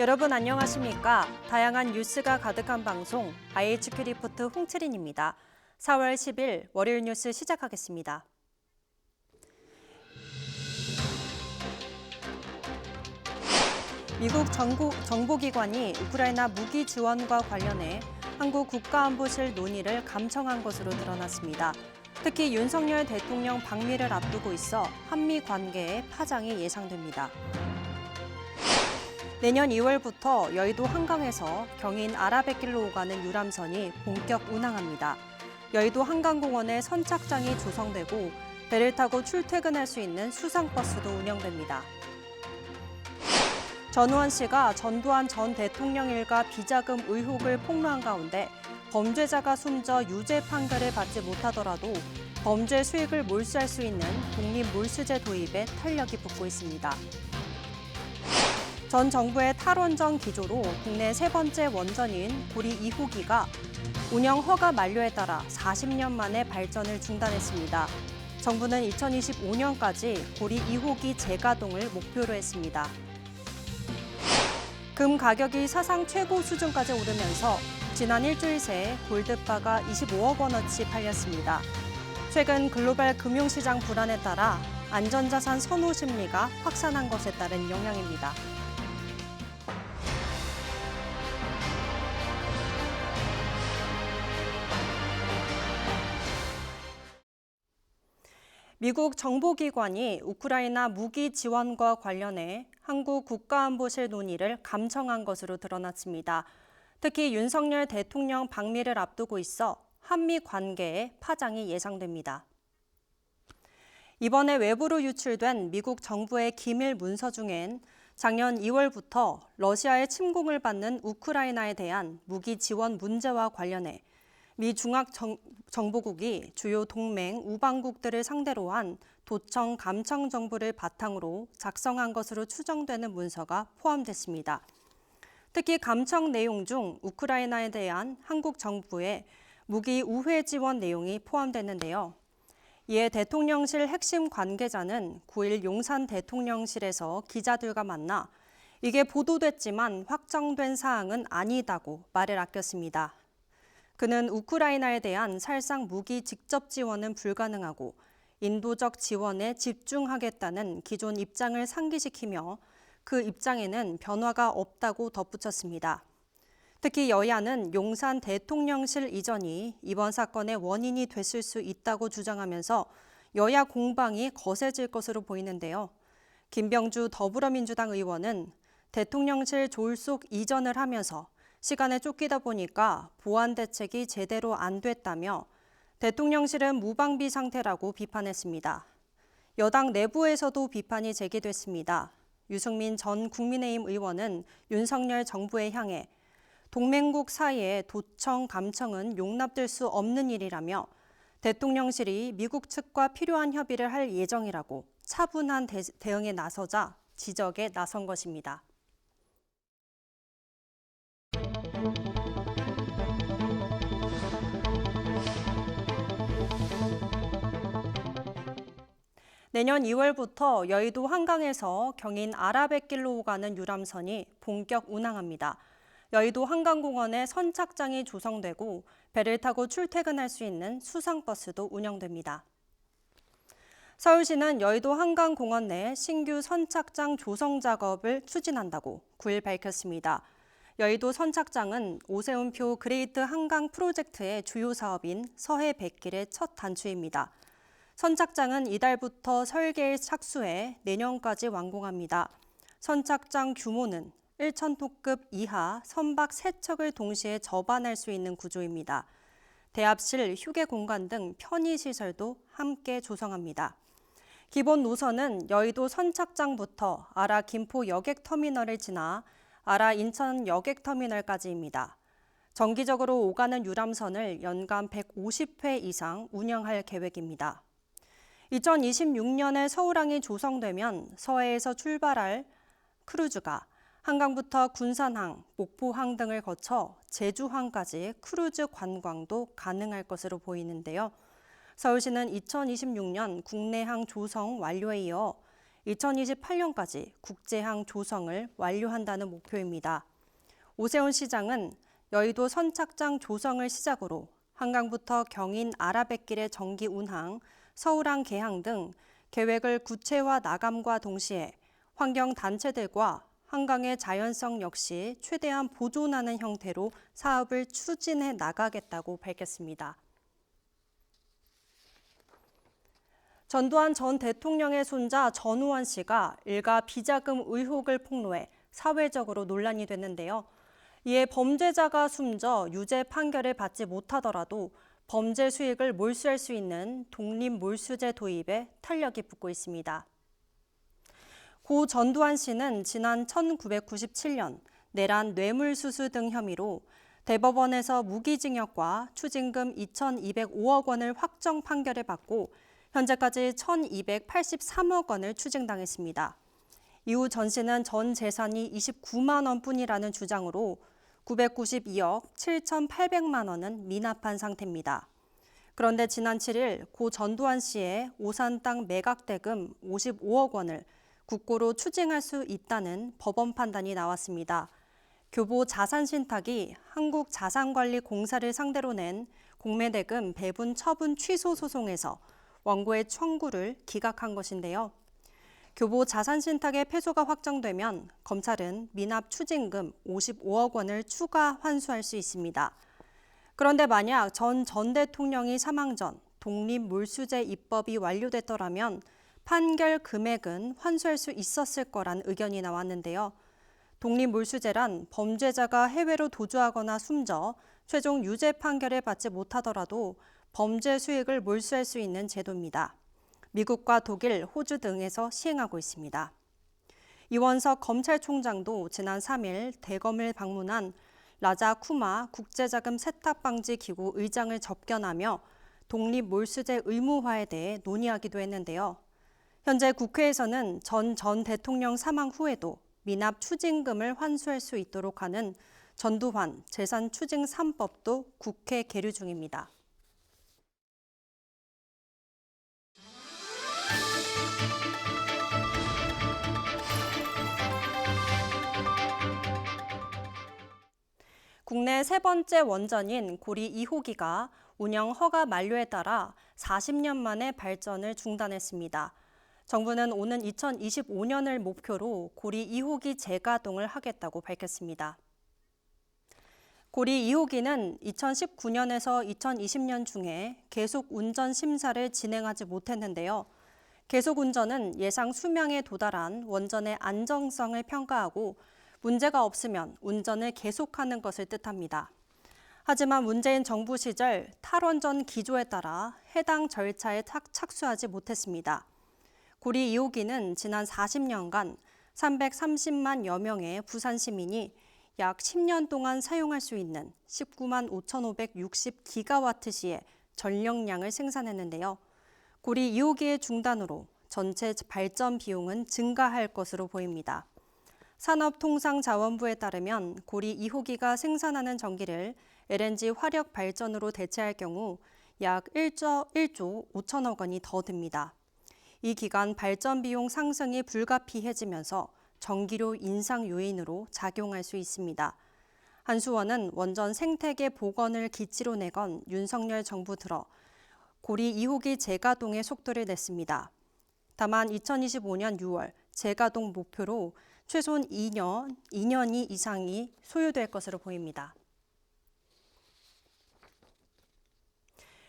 여러분 안녕하십니까? 다양한 뉴스가 가득한 방송 IHK 리포트 홍채린입니다. 4월 10일 월요일 뉴스 시작하겠습니다. 미국 정보기관이 우크라이나 무기 지원과 관련해 한국 국가안보실 논의를 감청한 것으로 드러났습니다. 특히 윤석열 대통령 방미를 앞두고 있어 한미 관계에 파장이 예상됩니다. 내년 2월부터 여의도 한강에서 경인 아라뱃길로 오가는 유람선이 본격 운항합니다. 여의도 한강공원에 선착장이 조성되고 배를 타고 출퇴근할 수 있는 수상버스도 운영됩니다. 전우원 씨가 전두환 전 대통령 일가 비자금 의혹을 폭로한 가운데 범죄자가 숨져 유죄 판결을 받지 못하더라도 범죄 수익을 몰수할 수 있는 독립몰수제 도입에 탄력이 붙고 있습니다. 전 정부의 탈원전 기조로 국내 세 번째 원전인 고리 2호기가 운영 허가 만료에 따라 40년 만에 발전을 중단했습니다. 정부는 2025년까지 고리 2호기 재가동을 목표로 했습니다. 금 가격이 사상 최고 수준까지 오르면서 지난 일주일 새 골드바가 25억 원어치 팔렸습니다. 최근 글로벌 금융시장 불안에 따라 안전자산 선호 심리가 확산한 것에 따른 영향입니다. 미국 정보기관이 우크라이나 무기 지원과 관련해 한국 국가안보실 논의를 감청한 것으로 드러났습니다. 특히 윤석열 대통령 방미를 앞두고 있어 한미 관계에 파장이 예상됩니다. 이번에 외부로 유출된 미국 정부의 기밀 문서 중엔 작년 2월부터 러시아의 침공을 받는 우크라이나에 대한 무기 지원 문제와 관련해 미 중앙정보국이 주요 동맹 우방국들을 상대로 한 도청 감청 정보를 바탕으로 작성한 것으로 추정되는 문서가 포함됐습니다. 특히 감청 내용 중 우크라이나에 대한 한국 정부의 무기 우회 지원 내용이 포함됐는데요. 이에 대통령실 핵심 관계자는 9일 용산 대통령실에서 기자들과 만나 이게 보도됐지만 확정된 사항은 아니다고 말을 아꼈습니다. 그는 우크라이나에 대한 살상 무기 직접 지원은 불가능하고 인도적 지원에 집중하겠다는 기존 입장을 상기시키며 그 입장에는 변화가 없다고 덧붙였습니다. 특히 여야는 용산 대통령실 이전이 이번 사건의 원인이 됐을 수 있다고 주장하면서 여야 공방이 거세질 것으로 보이는데요. 김병주 더불어민주당 의원은 대통령실 졸속 이전을 하면서 시간에 쫓기다 보니까 보안 대책이 제대로 안 됐다며 대통령실은 무방비 상태라고 비판했습니다. 여당 내부에서도 비판이 제기됐습니다. 유승민 전 국민의힘 의원은 윤석열 정부에 향해 동맹국 사이의 도청, 감청은 용납될 수 없는 일이라며 대통령실이 미국 측과 필요한 협의를 할 예정이라고 차분한 대응에 나서자 지적에 나선 것입니다. 내년 2월부터 여의도 한강에서 경인 아라뱃길로 오가는 유람선이 본격 운항합니다. 여의도 한강공원에 선착장이 조성되고 배를 타고 출퇴근할 수 있는 수상버스도 운영됩니다. 서울시는 여의도 한강공원 내 신규 선착장 조성 작업을 추진한다고 9일 밝혔습니다. 여의도 선착장은 오세훈표 그레이트 한강 프로젝트의 주요 사업인 서해뱃길의 첫 단추입니다. 선착장은 이달부터 설계에 착수해 내년까지 완공합니다. 선착장 규모는 1,000톤급 이하 선박 3척을 동시에 접안할 수 있는 구조입니다. 대합실, 휴게 공간 등 편의시설도 함께 조성합니다. 기본 노선은 여의도 선착장부터 아라 김포 여객터미널을 지나 아라 인천 여객터미널까지입니다. 정기적으로 오가는 유람선을 연간 150회 이상 운영할 계획입니다. 2026년에 서울항이 조성되면 서해에서 출발할 크루즈가 한강부터 군산항, 목포항 등을 거쳐 제주항까지 크루즈 관광도 가능할 것으로 보이는데요. 서울시는 2026년 국내항 조성 완료에 이어 2028년까지 국제항 조성을 완료한다는 목표입니다. 오세훈 시장은 여의도 선착장 조성을 시작으로 한강부터 경인 아라뱃길의 정기 운항, 서울항 개항 등 계획을 구체화 나감과 동시에 환경단체들과 한강의 자연성 역시 최대한 보존하는 형태로 사업을 추진해 나가겠다고 밝혔습니다. 전두환 전 대통령의 손자 전우원 씨가 일가 비자금 의혹을 폭로해 사회적으로 논란이 됐는데요. 이에 범죄자가 숨져 유죄 판결을 받지 못하더라도 범죄 수익을 몰수할 수 있는 독립몰수제 도입에 탄력이 붙고 있습니다. 고 전두환 씨는 지난 1997년 내란 뇌물수수 등 혐의로 대법원에서 무기징역과 추징금 2,205억 원을 확정 판결을 받고 현재까지 1,283억 원을 추징당했습니다. 이후 전 씨는 전 재산이 29만 원뿐이라는 주장으로 992억 7,800만 원은 미납한 상태입니다. 그런데 지난 7일 고 전두환 씨의 오산 땅 매각 대금 55억 원을 국고로 추징할 수 있다는 법원 판단이 나왔습니다. 교보 자산신탁이 한국자산관리공사를 상대로 낸 공매대금 배분 처분 취소 소송에서 원고의 청구를 기각한 것인데요. 교보 자산신탁의 패소가 확정되면 검찰은 미납 추징금 55억 원을 추가 환수할 수 있습니다. 그런데 만약 전 대통령이 사망 전 독립몰수제 입법이 완료됐더라면 판결 금액은 환수할 수 있었을 거란 의견이 나왔는데요. 독립몰수제란 범죄자가 해외로 도주하거나 숨져 최종 유죄 판결을 받지 못하더라도 범죄 수익을 몰수할 수 있는 제도입니다. 미국과 독일, 호주 등에서 시행하고 있습니다. 이원석 검찰총장도 지난 3일 대검을 방문한 라자 쿠마 국제자금 세탁방지기구 의장을 접견하며 독립몰수제 의무화에 대해 논의하기도 했는데요. 현재 국회에서는 전 대통령 사망 후에도 미납 추징금을 환수할 수 있도록 하는 전두환 재산추징 3법도 국회 계류 중입니다. 국내 세 번째 원전인 고리 2호기가 운영 허가 만료에 따라 40년 만에 발전을 중단했습니다. 정부는 오는 2025년을 목표로 고리 2호기 재가동을 하겠다고 밝혔습니다. 고리 2호기는 2019년에서 2020년 중에 계속 운전 심사를 진행하지 못했는데요. 계속 운전은 예상 수명에 도달한 원전의 안정성을 평가하고 문제가 없으면 운전을 계속하는 것을 뜻합니다. 하지만 문재인 정부 시절 탈원전 기조에 따라 해당 절차에 착수하지 못했습니다. 고리 2호기는 지난 40년간 330만여 명의 부산 시민이 약 10년 동안 사용할 수 있는 19만 5,560기가와트시의 전력량을 생산했는데요. 고리 2호기의 중단으로 전체 발전 비용은 증가할 것으로 보입니다. 산업통상자원부에 따르면 고리 2호기가 생산하는 전기를 LNG 화력 발전으로 대체할 경우 약 1조 5천억 원이 더 듭니다. 이 기간 발전 비용 상승이 불가피해지면서 전기료 인상 요인으로 작용할 수 있습니다. 한수원은 원전 생태계 복원을 기치로 내건 윤석열 정부 들어 고리 2호기 재가동의 속도를 냈습니다. 다만 2025년 6월 재가동 목표로 최소한 2년 이상이 소요될 것으로 보입니다.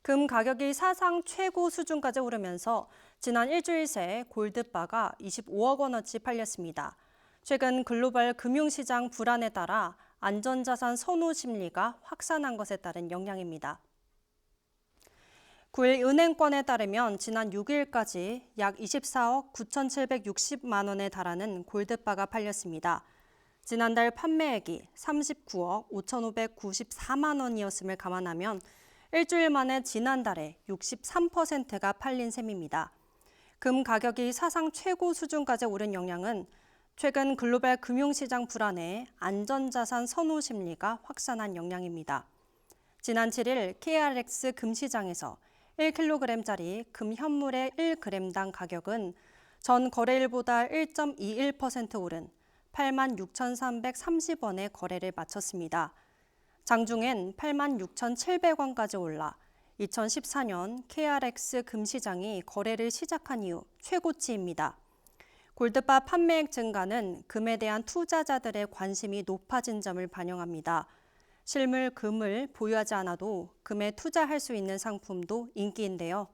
금 가격이 사상 최고 수준까지 오르면서 지난 일주일 새 골드바가 25억 원어치 팔렸습니다. 최근 글로벌 금융시장 불안에 따라 안전자산 선호 심리가 확산한 것에 따른 영향입니다. 9일 은행권에 따르면 지난 6일까지 약 24억 9,760만 원에 달하는 골드바가 팔렸습니다. 지난달 판매액이 39억 5,594만 원이었음을 감안하면 일주일 만에 지난달에 63%가 팔린 셈입니다. 금 가격이 사상 최고 수준까지 오른 영향은 최근 글로벌 금융시장 불안에 안전자산 선호 심리가 확산한 영향입니다. 지난 7일 KRX 금시장에서 1kg짜리 금 현물의 1g당 가격은 전 거래일보다 1.21% 오른 86,330원에 거래를 마쳤습니다. 장중엔 86,700원까지 올라 2014년 KRX 금시장이 거래를 시작한 이후 최고치입니다. 골드바 판매액 증가는 금에 대한 투자자들의 관심이 높아진 점을 반영합니다. 실물 금을 보유하지 않아도 금에 투자할 수 있는 상품도 인기인데요.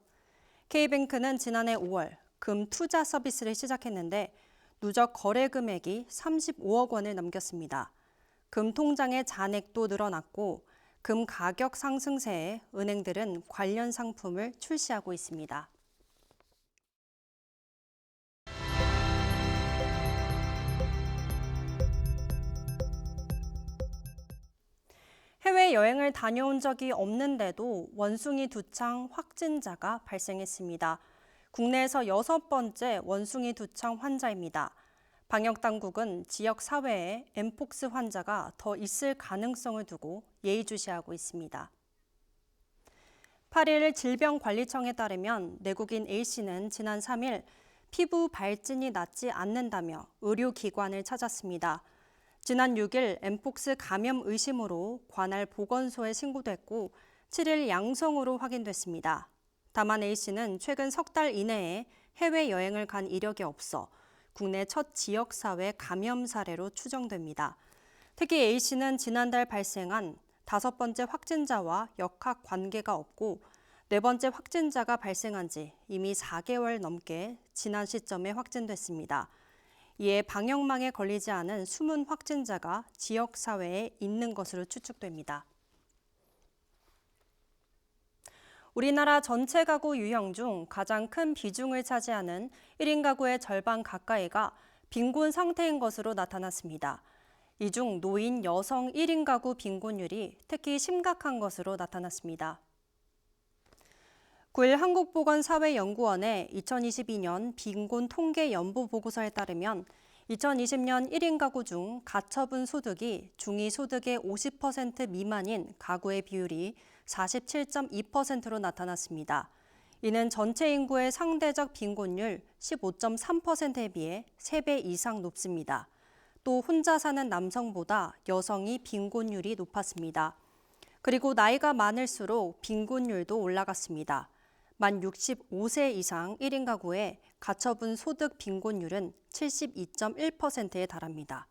K뱅크는 지난해 5월 금 투자 서비스를 시작했는데 누적 거래 금액이 35억 원을 넘겼습니다. 금 통장의 잔액도 늘어났고 금 가격 상승세에 은행들은 관련 상품을 출시하고 있습니다. 해외여행을 다녀온 적이 없는데도 원숭이 두창 확진자가 발생했습니다. 국내에서 6번째 원숭이 두창 환자입니다. 방역당국은 지역 사회에 엠폭스 환자가 더 있을 가능성을 두고 예의주시하고 있습니다. 8일 질병관리청에 따르면 내국인 A씨는 지난 3일 피부 발진이 낫지 않는다며 의료기관을 찾았습니다. 지난 6일 엠폭스 감염 의심으로 관할 보건소에 신고됐고 7일 양성으로 확인됐습니다. 다만 A씨는 최근 석 달 이내에 해외여행을 간 이력이 없어 국내 첫 지역사회 감염 사례로 추정됩니다. 특히 A씨는 지난달 발생한 5번째 확진자와 역학 관계가 없고 4번째 확진자가 발생한 지 이미 4개월 넘게 지난 시점에 확진됐습니다. 이에 방역망에 걸리지 않은 숨은 확진자가 지역사회에 있는 것으로 추측됩니다. 우리나라 전체 가구 유형 중 가장 큰 비중을 차지하는 1인 가구의 절반 가까이가 빈곤 상태인 것으로 나타났습니다. 이 중 노인 여성 1인 가구 빈곤율이 특히 심각한 것으로 나타났습니다. 9일 한국보건사회연구원의 2022년 빈곤 통계 연보 보고서에 따르면 2020년 1인 가구 중 가처분 소득이 중위 소득의 50% 미만인 가구의 비율이 47.2%로 나타났습니다. 이는 전체 인구의 상대적 빈곤율 15.3%에 비해 3배 이상 높습니다. 또 혼자 사는 남성보다 여성이 빈곤율이 높았습니다. 그리고 나이가 많을수록 빈곤율도 올라갔습니다. 만 65세 이상 1인 가구의 가처분 소득 빈곤율은 72.1%에 달합니다.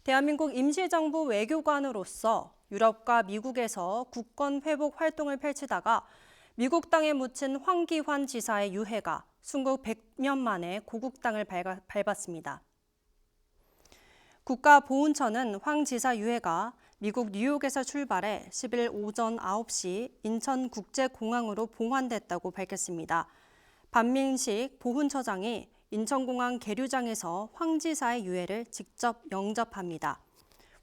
대한민국 임시정부 외교관으로서 유럽과 미국에서 국권 회복 활동을 펼치다가 미국 땅에 묻힌 황기환 지사의 유해가 순국 100년 만에 고국 땅을 밟았습니다. 국가보훈처는 황 지사 유해가 미국 뉴욕에서 출발해 10일 오전 9시 인천국제공항으로 봉환됐다고 밝혔습니다. 반민식 보훈처장이 인천공항 계류장에서 황 지사의 유해를 직접 영접합니다.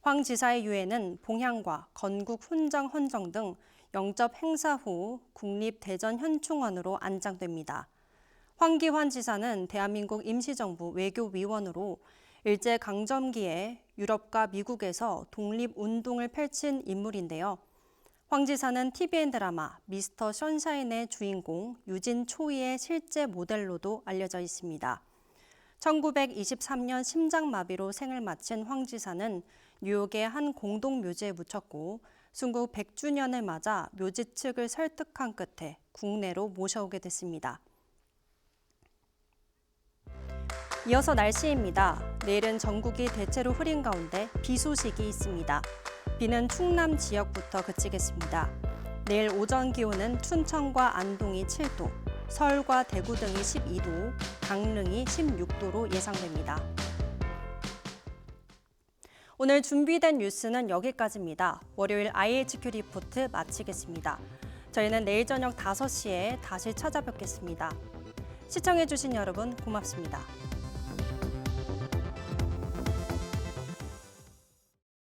황 지사의 유해는 봉향과 건국 훈장 헌정 등 영접 행사 후 국립대전현충원으로 안장됩니다. 황기환 지사는 대한민국 임시정부 외교위원으로 일제강점기에 유럽과 미국에서 독립운동을 펼친 인물인데요. 황 지사는 TVN 드라마 미스터 선샤인의 주인공 유진 초이의 실제 모델로도 알려져 있습니다. 1923년 심장마비로 생을 마친 황 지사는 뉴욕의 한 공동묘지에 묻혔고 순국 100주년을 맞아 묘지 측을 설득한 끝에 국내로 모셔오게 됐습니다. 이어서 날씨입니다. 내일은 전국이 대체로 흐린 가운데 비 소식이 있습니다. 비는 충남 지역부터 그치겠습니다. 내일 오전 기온은 춘천과 안동이 7도, 서울과 대구 등이 12도, 강릉이 16도로 예상됩니다. 오늘 준비된 뉴스는 여기까지입니다. 월요일 IHQ 리포트 마치겠습니다. 저희는 내일 저녁 5시에 다시 찾아뵙겠습니다. 시청해주신 여러분 고맙습니다.